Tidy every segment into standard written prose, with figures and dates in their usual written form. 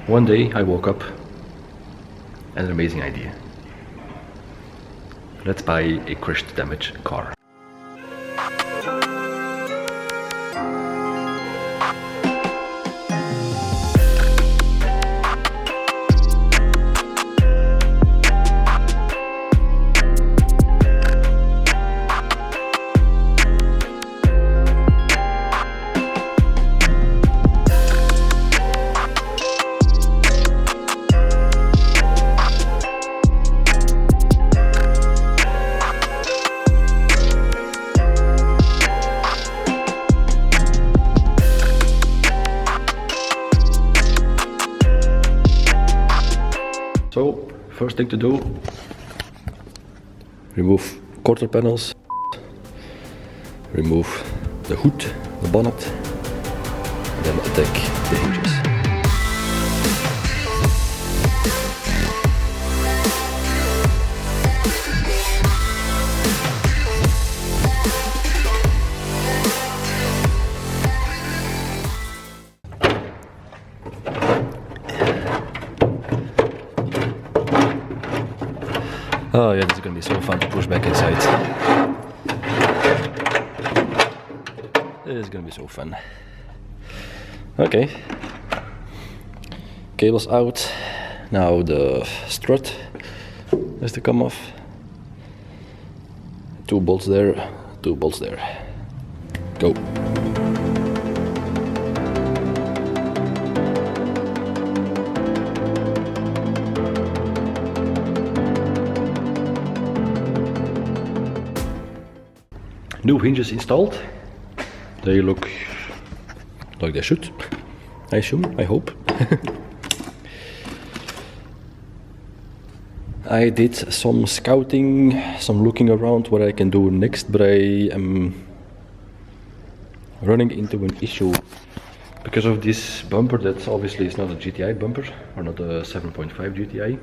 One day I woke up and an amazing idea. Let's buy a crash damage car. So, first thing to do, remove quarter panels, remove the hood, the bonnet, and then attack the hinges. Oh yeah, this is gonna be so fun to push back inside. This is gonna be so fun. Okay. Cables out. Now the strut has to come off. 2 bolts there, 2 bolts there. Go. New hinges installed. They look like they should, I assume, I hope. I did some scouting, some looking around what I can do next, but I am running into an issue because of this bumper that obviously is not a GTI bumper, or not a 7.5 GTI.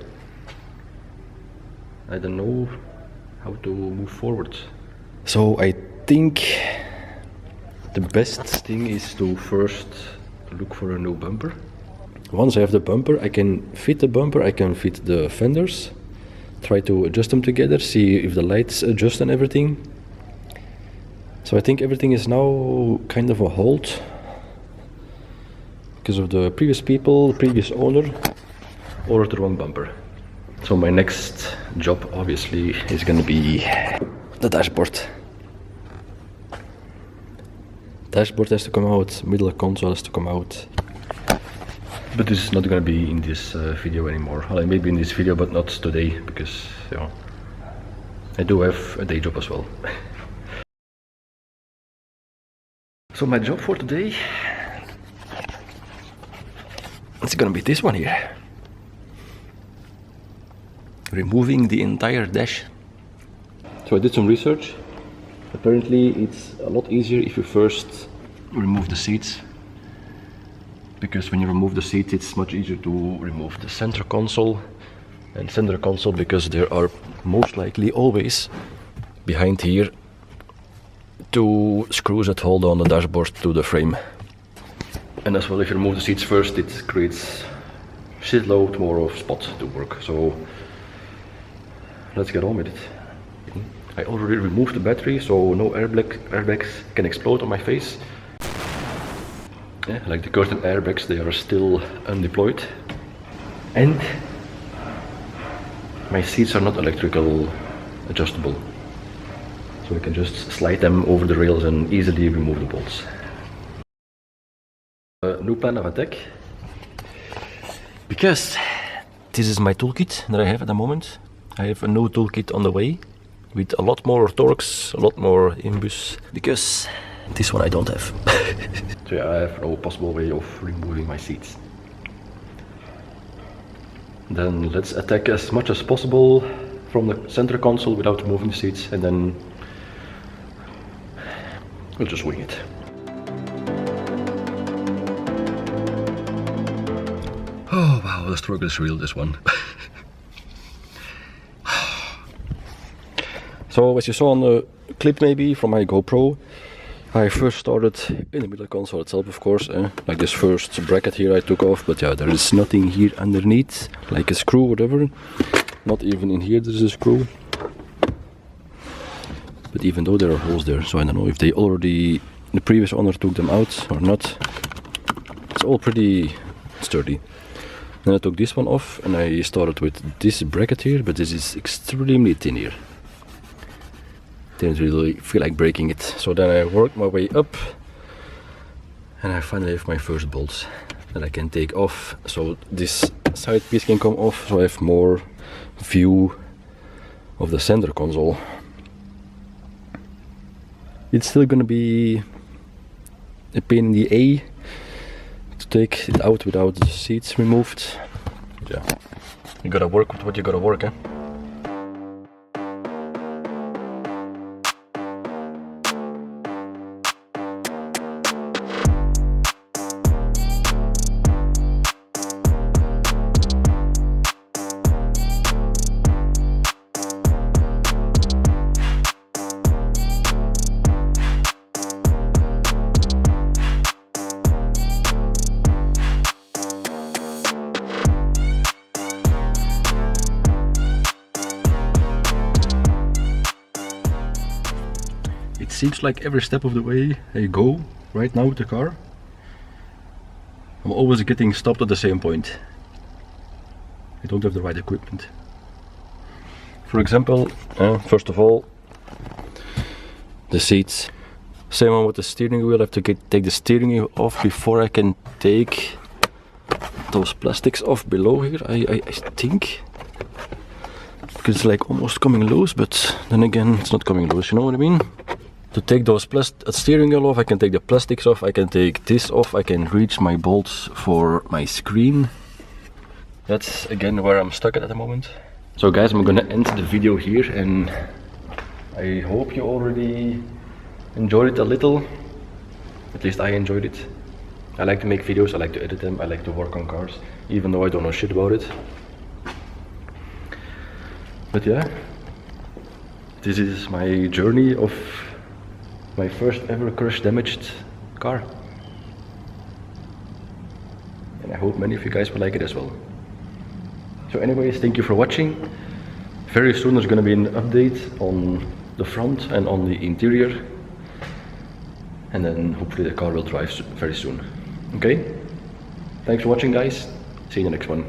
I don't know how to move forward. So I think the best thing is to first look for a new bumper. Once I have the bumper, I can fit the bumper, I can fit the fenders, try to adjust them together, see if the lights adjust and everything. So I think everything is now kind of a halt because of the previous people, the previous owner ordered the wrong bumper. So my next job obviously is going to be the dashboard. Dashboard has to come out, middle console has to come out. But this is not going to be in this video anymore. Well, maybe in this video, but not today, because yeah, I do have a day job as well. So my job for today, it's going to be this one here. Removing the entire dash. So I did some research. Apparently it's a lot easier if you first remove the seats, because when you remove the seats it's much easier to remove the center console, and center console because there are most likely always behind here 2 screws that hold on the dashboard to the frame. And as well, if you remove the seats first, it creates shitload more of spot to work. So let's get on with it. I already removed the battery, so no airbags can explode on my face. Yeah, like the curtain airbags, they are still undeployed. And my seats are not electrical adjustable. So I can just slide them over the rails and easily remove the bolts. New plan of attack. Because this is my toolkit that I have at the moment. I have a new toolkit on the way, with a lot more Torx, a lot more Imbus, because this one I don't have. So yeah, I have no possible way of removing my seats. Then let's attack as much as possible from the center console without moving the seats, and then we'll just wing it. Oh wow, the struggle is real, this one. So as you saw on the clip maybe from my GoPro, I first started in the middle console itself, of course, like this first bracket here I took off, but yeah, there is nothing here underneath, like a screw, whatever. Not even in here there's a screw. But even though there are holes there, so I don't know if they already, the previous owner took them out or not. It's all pretty sturdy. Then I took this one off and I started with this bracket here, but this is extremely thin here. Didn't really feel like breaking it, so then I worked my way up and I finally have my first bolts that I can take off, so this side piece can come off, so I have more view of the center console. It's still gonna be a pain in the A to take it out without the seats removed. Yeah, you gotta work with what you gotta work, eh? It seems like every step of the way I go right now with the car, I'm always getting stopped at the same point. I don't have the right equipment. For example, first of all, the seats. Same one with the steering wheel. I have to take the steering wheel off before I can take those plastics off below here, I think. Because it's like almost coming loose, but then again it's not coming loose, you know what I mean? To take those steering wheel off, I can take the plastics off, I can take this off, I can reach my bolts for my screen. That's again where I'm stuck at the moment. So guys, I'm gonna end the video here and I hope you already enjoyed it a little. At least I enjoyed it. I like to make videos, I like to edit them, I like to work on cars, even though I don't know shit about it. But yeah, this is my journey of my first ever crash damaged car. And I hope many of you guys will like it as well. So anyways, thank you for watching. Very soon there's gonna be an update on the front and on the interior. And then hopefully the car will drive very soon. Okay? Thanks for watching guys. See you in the next one.